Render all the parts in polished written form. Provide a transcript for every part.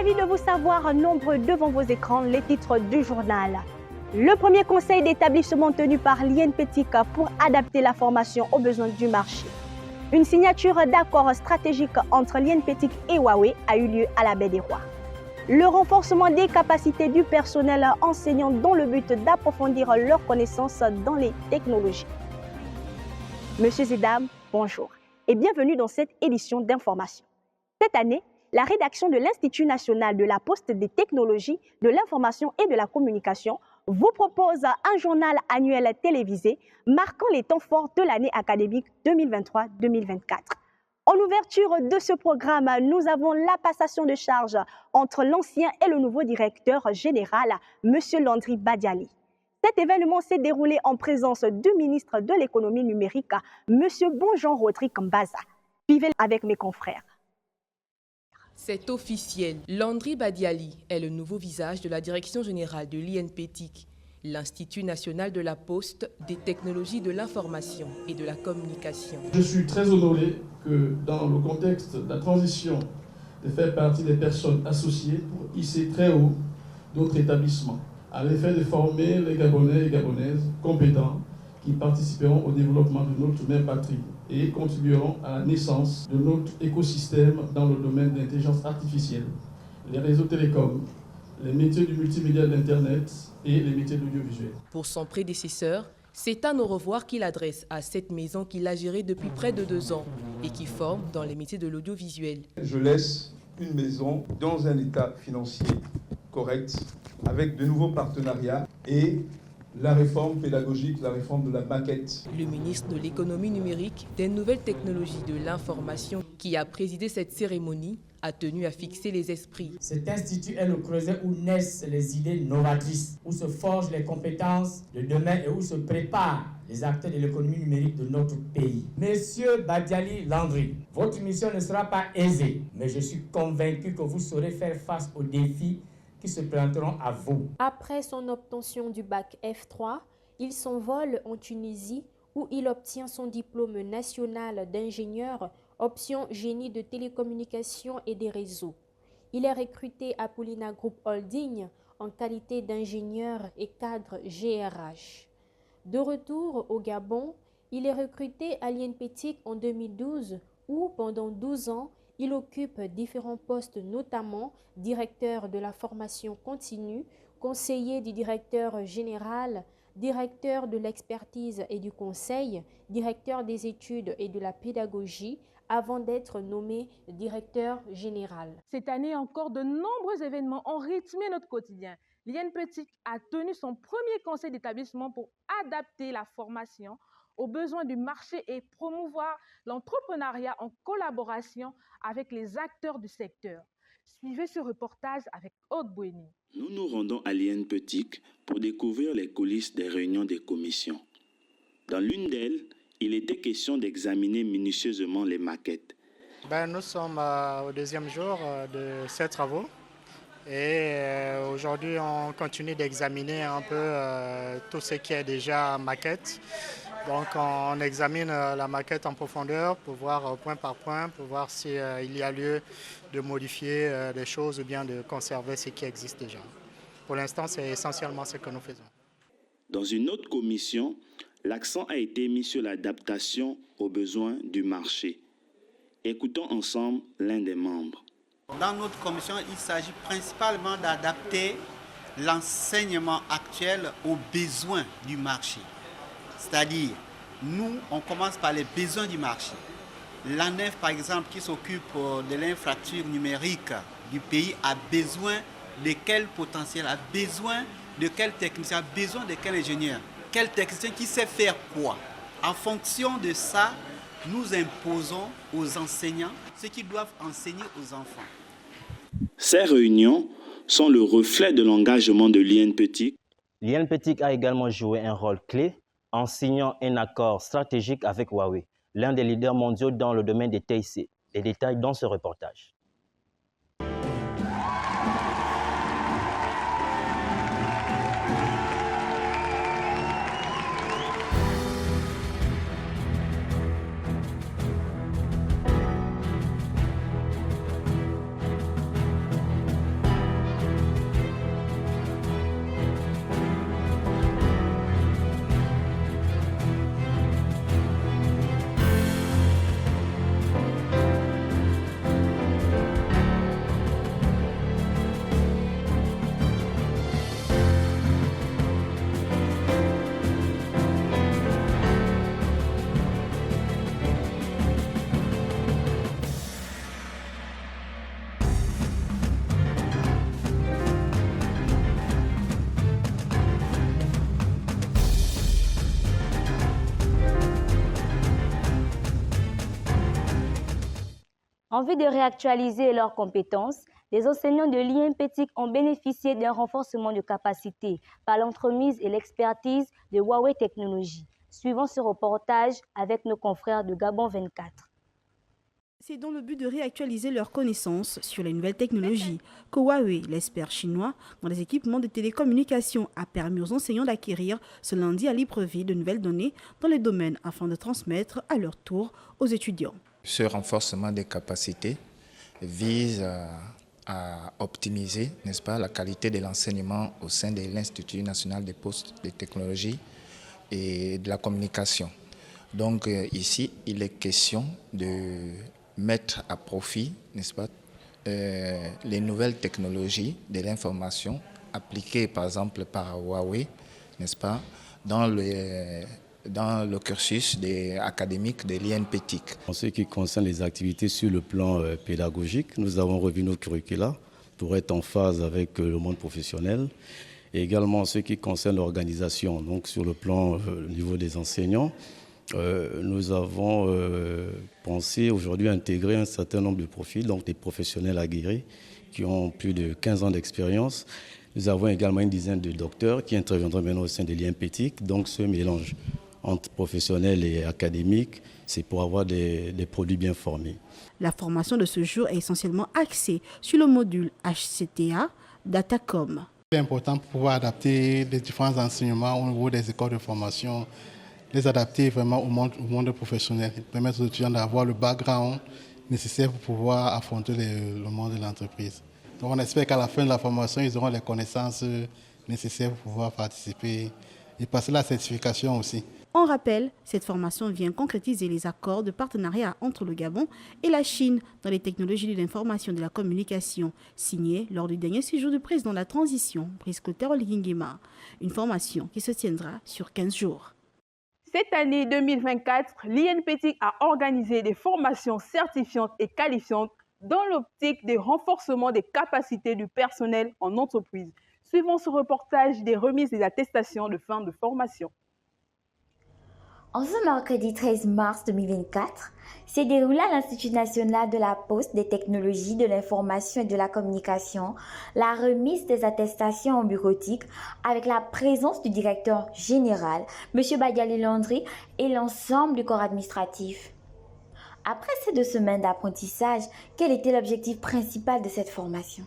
Ravi de vous savoir nombreux devant vos écrans les titres du journal. Le premier conseil d'établissement tenu par l'INPETIC pour adapter la formation aux besoins du marché. Une signature d'accord stratégique entre l'INPETIC et Huawei a eu lieu à la Baie des Rois. Le renforcement des capacités du personnel enseignant dans le but d'approfondir leurs connaissances dans les technologies. Messieurs et dames, bonjour et bienvenue dans cette édition d'information. Cette année, la rédaction de l'Institut national de la poste, des technologies, de l'information et de la communication vous propose un journal annuel télévisé marquant les temps forts de l'année académique 2023-2024. En ouverture de ce programme, nous avons la passation de charge entre l'ancien et le nouveau directeur général, M. Landry Badiali. Cet événement s'est déroulé en présence du ministre de l'économie numérique, M. Bonjean-Rodrigue Mbaza. Suivez avec mes confrères. C'est officiel. Landry Badiali est le nouveau visage de la direction générale de l'INPETIC, l'Institut national de la poste, des technologies de l'information et de la communication. Je suis très honoré que dans le contexte de la transition de faire partie des personnes associées pour hisser très haut d'autres établissements, à l'effet de former les Gabonais et Gabonaises compétents qui participeront au développement de notre mère patrie et contribueront à la naissance de notre écosystème dans le domaine de l'intelligence artificielle, les réseaux télécoms, les métiers du multimédia de l'Internet et les métiers de l'audiovisuel. Pour son prédécesseur, c'est un au revoir qu'il adresse à cette maison qu'il a gérée depuis près de 2 ans et qui forme dans les métiers de l'audiovisuel. Je laisse une maison dans un état financier correct, avec de nouveaux partenariats et la réforme pédagogique, la réforme de la maquette. Le ministre de l'économie numérique, des nouvelles technologies de l'information qui a présidé cette cérémonie a tenu à fixer les esprits. Cet institut est le creuset où naissent les idées novatrices, où se forgent les compétences de demain et où se préparent les acteurs de l'économie numérique de notre pays. Monsieur Badiali Landry, votre mission ne sera pas aisée, mais je suis convaincu que vous saurez faire face aux défis qui se présenteront à vous. Après son obtention du bac F3, il s'envole en Tunisie où il obtient son diplôme national d'ingénieur option génie de télécommunications et des réseaux. Il est recruté à Paulina Group Holding en qualité d'ingénieur et cadre GRH. De retour au Gabon, il est recruté à l'INPETIC en 2012 où pendant 12 ans, il occupe différents postes, notamment directeur de la formation continue, conseiller du directeur général, directeur de l'expertise et du conseil, directeur des études et de la pédagogie, avant d'être nommé directeur général. Cette année encore, de nombreux événements ont rythmé notre quotidien. L'INPETIC a tenu son premier conseil d'établissement pour adapter la formation aux besoins du marché et promouvoir l'entrepreneuriat en collaboration avec les acteurs du secteur. Suivez ce reportage avec Aude Bouéni. Nous nous rendons à l'INPETIC pour découvrir les coulisses des réunions des commissions. Dans l'une d'elles, il était question d'examiner minutieusement les maquettes. Nous sommes au 2e jour de ces travaux et aujourd'hui on continue d'examiner un peu tout ce qui est déjà maquette. Donc on examine la maquette en profondeur pour voir point par point, pour voir s'il y a lieu de modifier des choses ou bien de conserver ce qui existe déjà. Pour l'instant, c'est essentiellement ce que nous faisons. Dans une autre commission, l'accent a été mis sur l'adaptation aux besoins du marché. Écoutons ensemble l'un des membres. Dans notre commission, il s'agit principalement d'adapter l'enseignement actuel aux besoins du marché. C'est-à-dire, nous, on commence par les besoins du marché. L'ANEF, par exemple, qui s'occupe de l'infrastructure numérique du pays, a besoin de quel potentiel, a besoin de quel technicien, a besoin de quel ingénieur, quel technicien qui sait faire quoi. En fonction de ça, nous imposons aux enseignants ce qu'ils doivent enseigner aux enfants. Ces réunions sont le reflet de l'engagement de l'INPETIC. L'INPETIC a également joué un rôle clé en signant un accord stratégique avec Huawei, l'un des leaders mondiaux dans le domaine des TIC. Les détails dans ce reportage. En vue de réactualiser leurs compétences, les enseignants de l'INPETIC ont bénéficié d'un renforcement de capacité par l'entremise et l'expertise de Huawei Technologies. Suivons ce reportage avec nos confrères de Gabon 24. C'est dans le but de réactualiser leurs connaissances sur les nouvelles technologies que Huawei, l'expert chinois dans les équipements de télécommunications, a permis aux enseignants d'acquérir ce lundi à Libreville de nouvelles données dans les domaines afin de transmettre à leur tour aux étudiants. Ce renforcement des capacités vise à optimiser, n'est-ce pas, la qualité de l'enseignement au sein de l'Institut national des postes de technologie et de la communication. Donc ici, il est question de mettre à profit, n'est-ce pas, les nouvelles technologies de l'information appliquées par exemple par Huawei, n'est-ce pas, dans le cursus académique de l'INPETIC. En ce qui concerne les activités sur le plan pédagogique, nous avons revu nos curricula pour être en phase avec le monde professionnel. Et également en ce qui concerne l'organisation, donc sur le plan au niveau des enseignants, nous avons pensé aujourd'hui intégrer un certain nombre de profils, donc des professionnels aguerris qui ont plus de 15 ans d'expérience. Nous avons également une dizaine de docteurs qui interviendront maintenant au sein de l'INPETIC. Donc ce mélange entre professionnels et académiques, c'est pour avoir des produits bien formés. La formation de ce jour est essentiellement axée sur le module HCTA Datacom. C'est important pour pouvoir adapter les différents enseignements au niveau des écoles de formation, les adapter vraiment au monde professionnel, permettre aux étudiants d'avoir le background nécessaire pour pouvoir affronter le monde de l'entreprise. Donc on espère qu'à la fin de la formation, ils auront les connaissances nécessaires pour pouvoir participer et passer la certification aussi. On rappelle, cette formation vient concrétiser les accords de partenariat entre le Gabon et la Chine dans les technologies de l'information et de la communication, signés lors du dernier séjour du président de la transition, Brice Clotaire Oligui-Nguema. Une formation qui se tiendra sur 15 jours. Cette année 2024, l'INPETIC a organisé des formations certifiantes et qualifiantes dans l'optique des renforcements des capacités du personnel en entreprise. Suivons ce reportage des remises des attestations de fin de formation. En ce mercredi 13 mars 2024, s'est déroulé à l'Institut national de la poste, des technologies, de l'information et de la communication la remise des attestations en bureautique avec la présence du directeur général, M. Badiali Landry, et l'ensemble du corps administratif. Après ces 2 semaines d'apprentissage, quel était l'objectif principal de cette formation?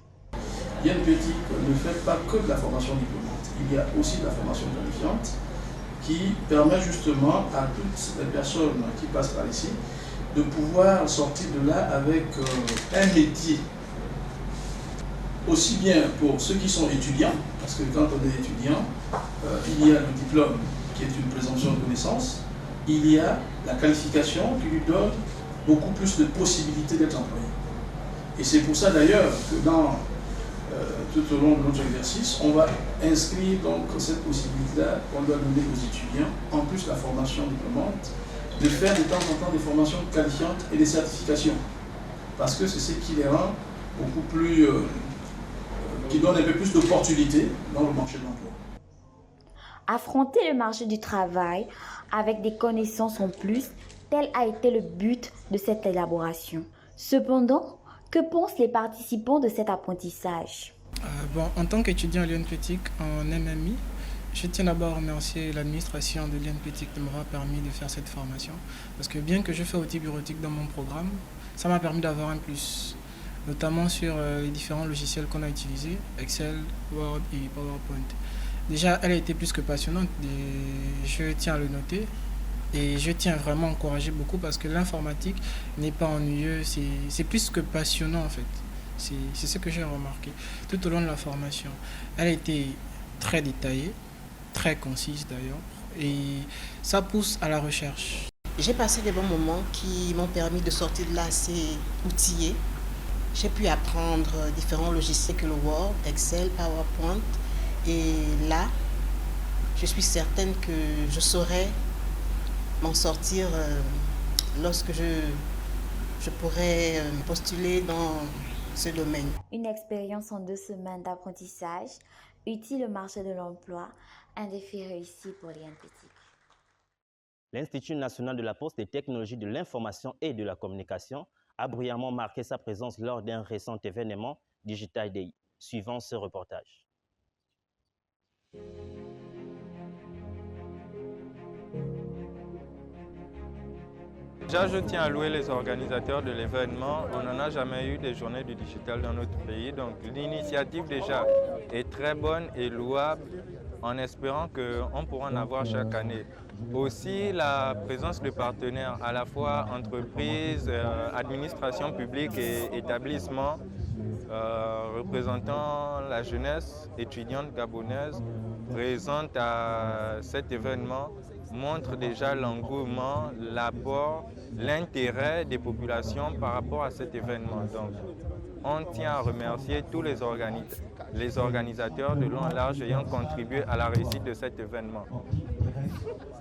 l'INPETIC ne fait pas que de la formation diplômante, il y a aussi de la formation qualifiante qui permet justement à toutes les personnes qui passent par ici de pouvoir sortir de là avec un métier. Aussi bien pour ceux qui sont étudiants, parce que quand on est étudiant, il y a le diplôme qui est une présomption de connaissance, il y a la qualification qui lui donne beaucoup plus de possibilités d'être employé. Et c'est pour ça d'ailleurs que tout au long de notre exercice, on va inscrire donc cette possibilité-là qu'on doit donner aux étudiants, en plus de la formation diplômante, de faire de temps en temps des formations qualifiantes et des certifications. Parce que c'est ce qui les rend beaucoup plus, qui donne un peu plus d'opportunités dans le marché de l'emploi. Affronter le marché du travail avec des connaissances en plus, tel a été le but de cette élaboration. Cependant, que pensent les participants de cet apprentissage? En tant qu'étudiant à l'INPETIC en MMI, je tiens d'abord à remercier l'administration de l'INPETIC de m'avoir permis de faire cette formation. Parce que bien que je fais outil bureautique dans mon programme, ça m'a permis d'avoir un plus, notamment sur les différents logiciels qu'on a utilisés, Excel, Word et PowerPoint. Déjà, elle a été plus que passionnante, et je tiens à le noter. Et je tiens vraiment à encourager beaucoup parce que l'informatique n'est pas ennuyeux, c'est plus que passionnant en fait. C'est ce que j'ai remarqué tout au long de la formation. Elle a été très détaillée, très concise d'ailleurs, et ça pousse à la recherche. J'ai passé des bons moments qui m'ont permis de sortir de là assez outillée. J'ai pu apprendre différents logiciels que le Word, Excel, PowerPoint. Et là, je suis certaine que je saurai m'en sortir lorsque je pourrai postuler dans ce domaine. Une expérience en 2 semaines d'apprentissage, utile au marché de l'emploi, un défi réussi pour l'INPETIC. L'Institut national de la poste, des technologies de l'information et de la communication a bruyamment marqué sa présence lors d'un récent événement Digital Day. Suivant ce reportage. Déjà, je tiens à louer les organisateurs de l'événement. On n'en a jamais eu des journées du digital dans notre pays. Donc l'initiative déjà est très bonne et louable en espérant qu'on pourra en avoir chaque année. Aussi la présence de partenaires, à la fois entreprises, administrations publiques et établissements représentant la jeunesse étudiante gabonaise présente à cet événement montre déjà l'engouement, l'apport, l'intérêt des populations par rapport à cet événement. Donc, on tient à remercier tous les organisateurs de long en large ayant contribué à la réussite de cet événement.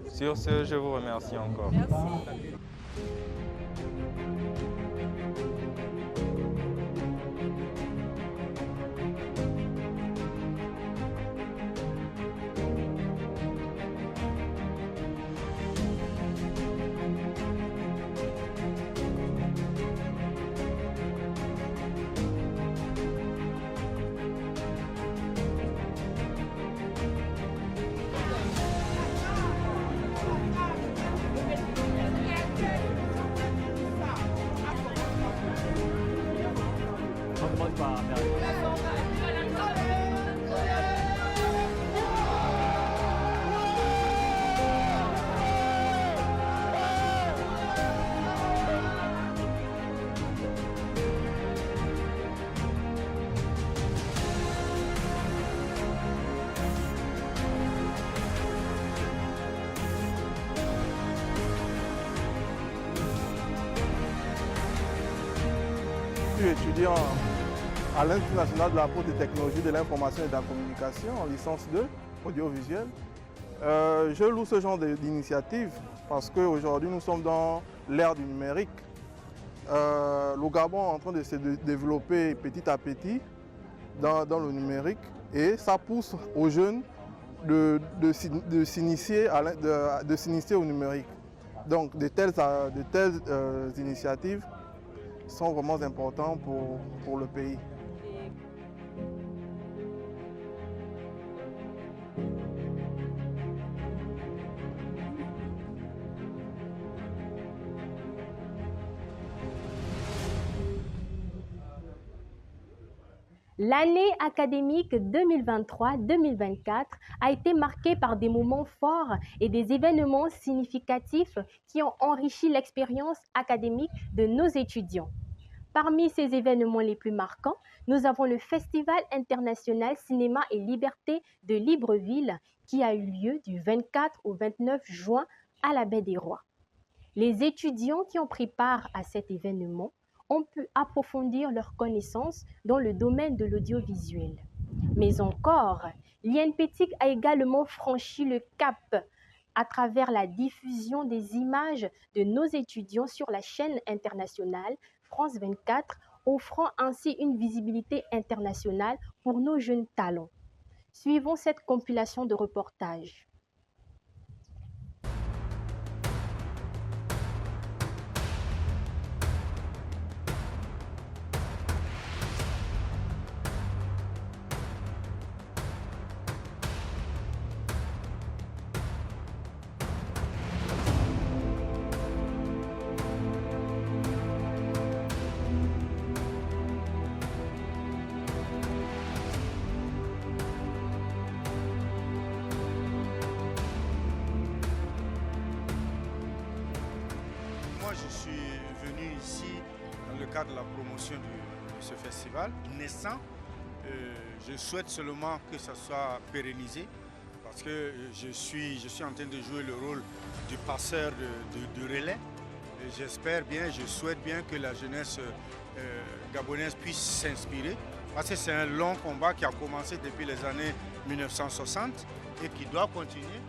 Sur ce, je vous remercie encore. Merci. Étudiant à l'Institut national de la poste et technologie de l'information et de la communication en licence 2, audiovisuel. Je loue ce genre d'initiative parce qu'aujourd'hui nous sommes dans l'ère du numérique. Le Gabon est en train de se développer petit à petit dans le numérique et ça pousse aux jeunes de s'initier au numérique. Donc de telles initiatives sont vraiment importants pour le pays. L'année académique 2023-2024 a été marquée par des moments forts et des événements significatifs qui ont enrichi l'expérience académique de nos étudiants. Parmi ces événements les plus marquants, nous avons le Festival international Cinéma et Liberté de Libreville qui a eu lieu du 24 au 29 juin à la Baie des Rois. Les étudiants qui ont pris part à cet événement ont pu approfondir leurs connaissances dans le domaine de l'audiovisuel. Mais encore, l'INPETIC a également franchi le cap à travers la diffusion des images de nos étudiants sur la chaîne internationale France 24, offrant ainsi une visibilité internationale pour nos jeunes talents. Suivons cette compilation de reportages. Je suis venu ici dans le cadre de la promotion de ce festival naissant. Je souhaite seulement que ça soit pérennisé parce que je suis en train de jouer le rôle du passeur de relais. J'espère bien, je souhaite bien que la jeunesse gabonaise puisse s'inspirer parce que c'est un long combat qui a commencé depuis les années 1960 et qui doit continuer.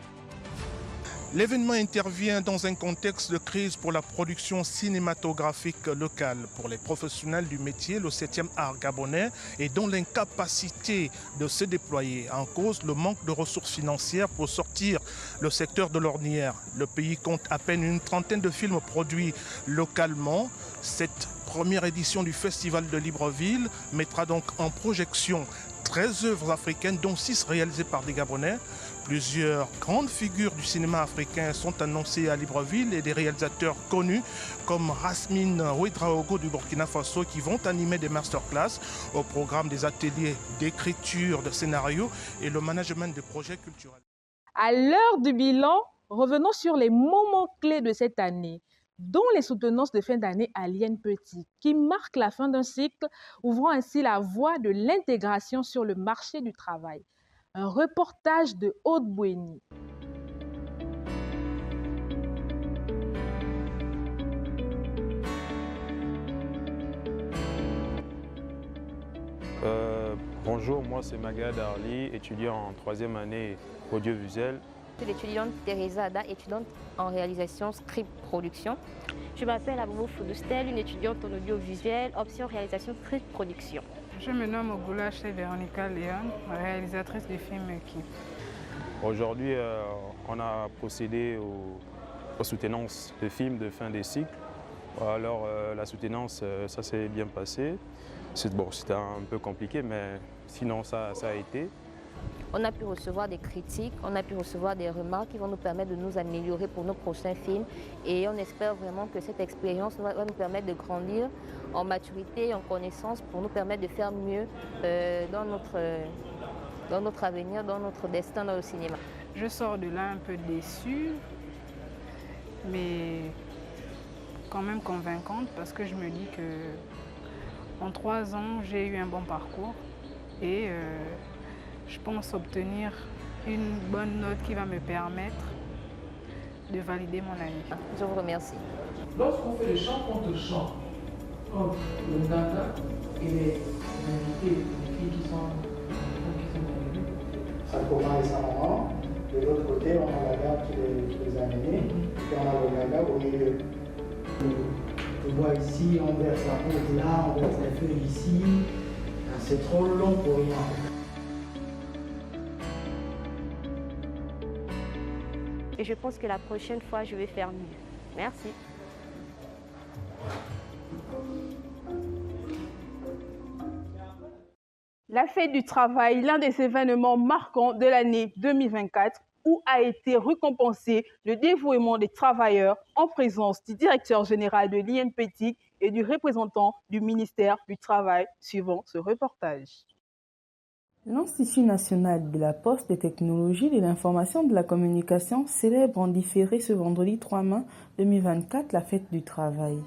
L'événement intervient dans un contexte de crise pour la production cinématographique locale. Pour les professionnels du métier, le 7e art gabonais est dans l'incapacité de se déployer. En cause, le manque de ressources financières pour sortir le secteur de l'ornière. Le pays compte à peine une trentaine de films produits localement. Cette première édition du Festival de Libreville mettra donc en projection 13 œuvres africaines, dont 6 réalisées par des Gabonais. Plusieurs grandes figures du cinéma africain sont annoncées à Libreville et des réalisateurs connus comme Rasmine Ouedraogo du Burkina Faso qui vont animer des masterclass au programme des ateliers d'écriture de scénarios et le management de projets culturels. À l'heure du bilan, revenons sur les moments clés de cette année, dont les soutenances de fin d'année à l'INPETIC, qui marquent la fin d'un cycle, ouvrant ainsi la voie de l'intégration sur le marché du travail. Un reportage de Aude Bouéni. Bonjour, moi c'est Magad Arli, étudiant en 3e année audiovisuel. Je suis l'étudiante Teresa Ada, étudiante en réalisation script production. Je m'appelle Aboubou Foudustel, une étudiante en audiovisuel, option réalisation script production. Je me nomme Ogoulache Véronica Léon, réalisatrice du film Équipe. Aujourd'hui, on a procédé aux soutenances de films de fin des cycles. Alors la soutenance, ça s'est bien passé. C'était un peu compliqué, mais sinon ça a été. On a pu recevoir des critiques, on a pu recevoir des remarques qui vont nous permettre de nous améliorer pour nos prochains films. Et on espère vraiment que cette expérience va nous permettre de grandir en maturité et en connaissance pour nous permettre de faire mieux dans notre avenir, dans notre destin dans le cinéma. Je sors de là un peu déçue, mais quand même convaincante parce que je me dis que en 3 ans, j'ai eu un bon parcours et je pense obtenir une bonne note qui va me permettre de valider mon année. Je vous remercie. Lorsqu'on fait le chant contre chant, entre le Ndaka et les invités, les filles qui sont arrivées, ça commence récemment. De l'autre côté, on a la garde qui les a menés, et on a le gaga au milieu. On voit ici, on verse la poudre là, on verse les feuilles ici. C'est trop long pour rien. Et je pense que la prochaine fois, je vais faire mieux. Merci. La fête du travail, l'un des événements marquants de l'année 2024, où a été récompensé le dévouement des travailleurs en présence du directeur général de l'INPETIC et du représentant du ministère du Travail, suivant ce reportage. L'Institut national de la poste, des technologies, de l'information et de la communication célèbre en différé ce vendredi 3 mai 2024 la fête du travail.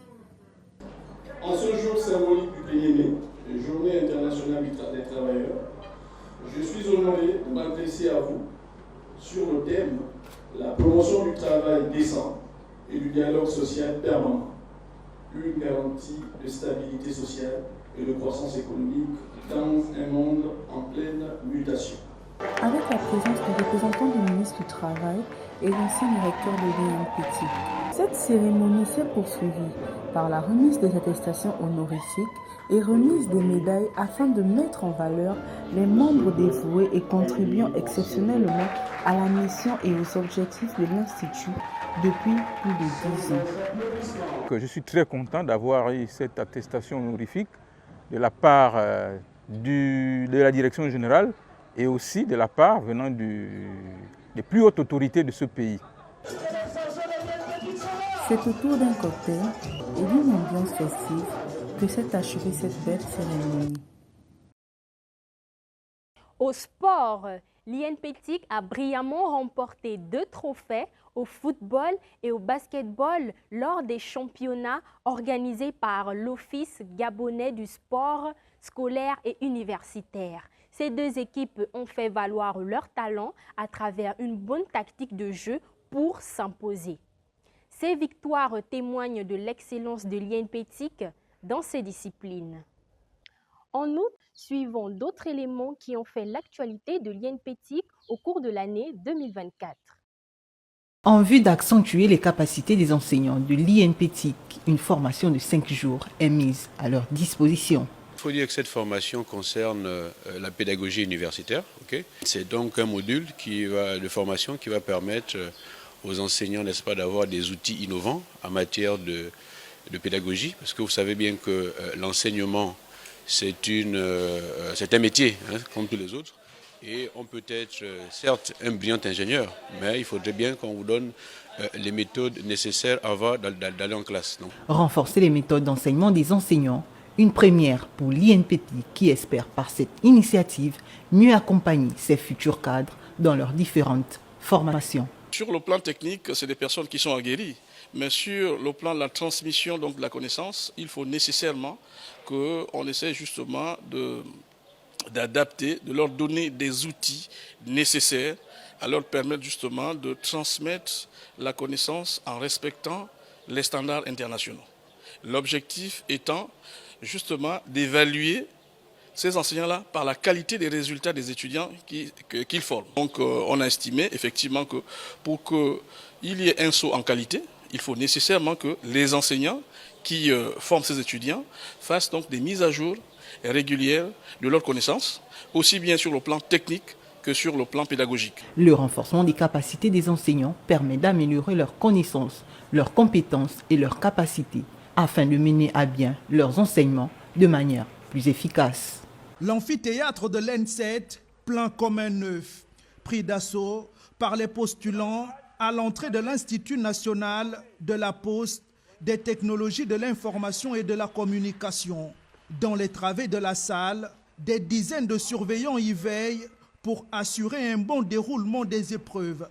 En ce jour symbolique du 1er mai, Journée internationale des travailleurs, je suis honoré de m'adresser à vous sur le thème « La promotion du travail décent et du dialogue social permanent, une garantie de stabilité sociale et de croissance économique dans un monde en pleine mutation ». Avec la présence du représentant du ministre du Travail et l'ancien directeur de l'INPETIC. Cette cérémonie s'est poursuivie par la remise des attestations honorifiques et remise des médailles afin de mettre en valeur les membres dévoués et contribuant exceptionnellement à la mission et aux objectifs de l'Institut depuis plus de 10 ans. Je suis très content d'avoir eu cette attestation honorifique de la part de la direction générale et aussi de la part venant des plus hautes autorités de ce pays. C'est autour d'un cocktail et d'une ambiance festive que s'est achevée cette belle cérémonie. Au sport, l'INPETIC a brillamment remporté 2 trophées au football et au basketball lors des championnats organisés par l'Office gabonais du sport scolaire et universitaire. Ces 2 équipes ont fait valoir leur talent à travers une bonne tactique de jeu pour s'imposer. Ces victoires témoignent de l'excellence de l'INPETIC dans ces disciplines. En outre, suivons d'autres éléments qui ont fait l'actualité de l'INPETIC au cours de l'année 2024. En vue d'accentuer les capacités des enseignants de l'INPETIC, une formation de 5 jours est mise à leur disposition. Il faut dire que cette formation concerne la pédagogie universitaire. C'est donc un module de formation qui va permettre aux enseignants, n'est-ce pas, d'avoir des outils innovants en matière de de pédagogie, parce que vous savez bien que l'enseignement, c'est un métier, hein, comme tous les autres. Et on peut être, certes, un brillant ingénieur, mais il faudrait bien qu'on vous donne les méthodes nécessaires avant d'aller en classe. Donc. Renforcer les méthodes d'enseignement des enseignants, une première pour l'INPT qui espère par cette initiative mieux accompagner ses futurs cadres dans leurs différentes formations. Sur le plan technique, c'est des personnes qui sont aguerries, mais sur le plan de la transmission donc, de la connaissance, il faut nécessairement qu'on essaie justement d'adapter, de leur donner des outils nécessaires à leur permettre justement de transmettre la connaissance en respectant les standards internationaux. L'objectif étant justement d'évaluer ces enseignants-là par la qualité des résultats des étudiants qu'ils forment. Donc on a estimé effectivement que pour qu'il y ait un saut en qualité, il faut nécessairement que les enseignants qui forment ces étudiants fassent donc des mises à jour régulières de leurs connaissances, aussi bien sur le plan technique que sur le plan pédagogique. Le renforcement des capacités des enseignants permet d'améliorer leurs connaissances, leurs compétences et leurs capacités afin de mener à bien leurs enseignements de manière plus efficace. L'amphithéâtre de l'N7, plein comme un œuf, pris d'assaut par les postulants à l'entrée de l'Institut national de la Poste, des technologies de l'information et de la communication. Dans les travées de la salle, des dizaines de surveillants y veillent pour assurer un bon déroulement des épreuves.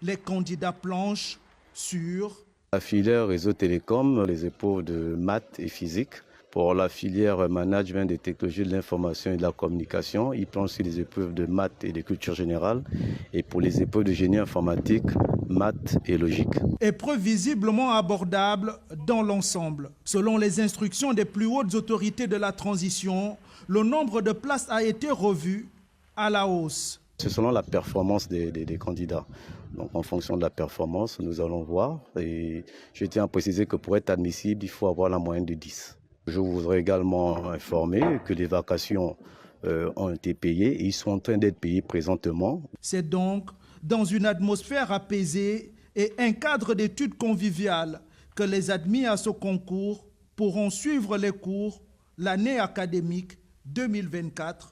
Les candidats planchent sur la filière réseau télécom, les épreuves de maths et physique. Pour la filière management des technologies de l'information et de la communication, ils planchent sur les épreuves de maths et de culture générale. Et pour les épreuves de génie informatique, maths et logique. Épreuve visiblement abordable dans l'ensemble. Selon les instructions des plus hautes autorités de la transition, le nombre de places a été revu à la hausse. C'est selon la performance des candidats. Donc en fonction de la performance, nous allons voir. Et je tiens à préciser que pour être admissible, il faut avoir la moyenne de 10. Je voudrais également informer que les vacations ont été payées et ils sont en train d'être payés présentement. C'est donc dans une atmosphère apaisée et un cadre d'études conviviales que les admis à ce concours pourront suivre les cours l'année académique 2024-2025.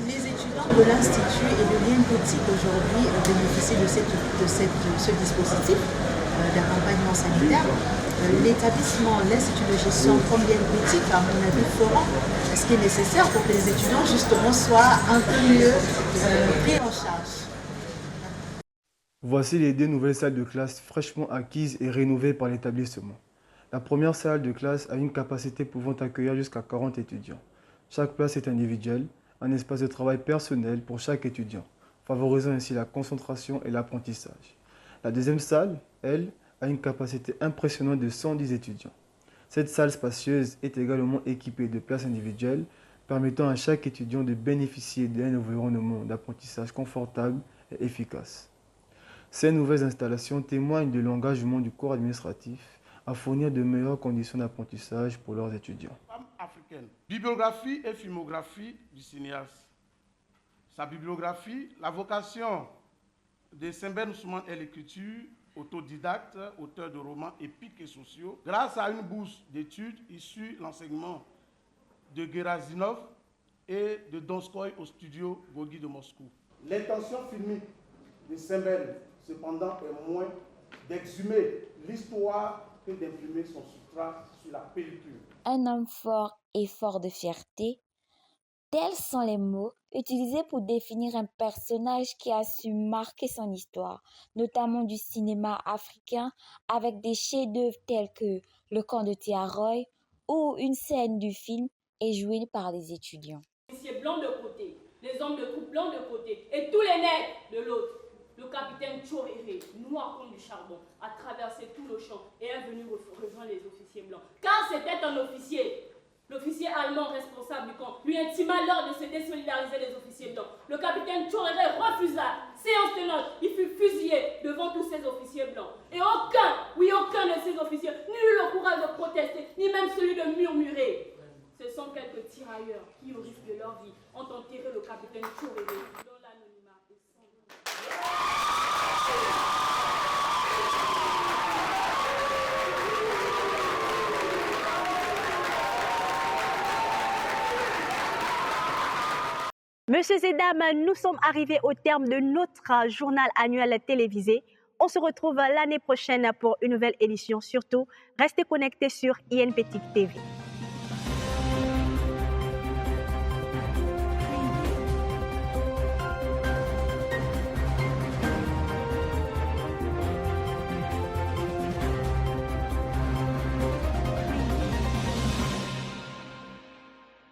Les étudiants de l'Institut et de l'INPT aujourd'hui bénéficient de ce dispositif d'accompagnement sanitaire. L'établissement, l'Institut de gestion comme l'INPT, à mon avis, fera ce qui est nécessaire pour que les étudiants justement soient un peu mieux pris en charge. Voici les 2 nouvelles salles de classe fraîchement acquises et rénovées par l'établissement. La première salle de classe a une capacité pouvant accueillir jusqu'à 40 étudiants. Chaque place est individuelle, un espace de travail personnel pour chaque étudiant, favorisant ainsi la concentration et l'apprentissage. La deuxième salle, elle, a une capacité impressionnante de 110 étudiants. Cette salle spacieuse est également équipée de places individuelles, permettant à chaque étudiant de bénéficier d'un environnement d'apprentissage confortable et efficace. Ces nouvelles installations témoignent de l'engagement du corps administratif à fournir de meilleures conditions d'apprentissage pour leurs étudiants. Femme africaine, bibliographie et filmographie du cinéaste. Sa bibliographie, la vocation de Saint-Ben Ousmane est l'écriture, autodidacte, auteur de romans épiques et sociaux, grâce à une bourse d'études issue de l'enseignement de Gerasimov et de Donskoy au studio Gogi de Moscou. L'intention filmique de Saint-Ben, cependant, est moins d'exhumer l'histoire que d'imprimer son substrat sur la pellicule. Un homme fort et fort de fierté, tels sont les mots utilisés pour définir un personnage qui a su marquer son histoire, notamment du cinéma africain, avec des chefs-d'œuvre tels que Le Camp de Tiaroy ou une scène du film est jouée par les étudiants. Les officiers blancs de côté, les hommes de troupe blancs de côté et tous les nègres de l'autre. Le capitaine Tchoréré, noir comme du charbon, a traversé tout le champ et est venu rejoindre les officiers blancs. Car c'était un officier. L'officier allemand responsable du camp lui intima l'ordre de se désolidariser des officiers blancs. Le capitaine Tchoréré refusa. Séance tenante, il fut fusillé devant tous ces officiers blancs. Et aucun de ces officiers n'eut le courage de protester, ni même celui de murmurer. Ce sont quelques tirailleurs qui, au risque de leur vie, ont enterré le capitaine Tchoréré dans l'anonymat et sans Messieurs et dames, nous sommes arrivés au terme de notre journal annuel télévisé. On se retrouve l'année prochaine pour une nouvelle édition. Surtout, restez connectés sur INPTIC TV.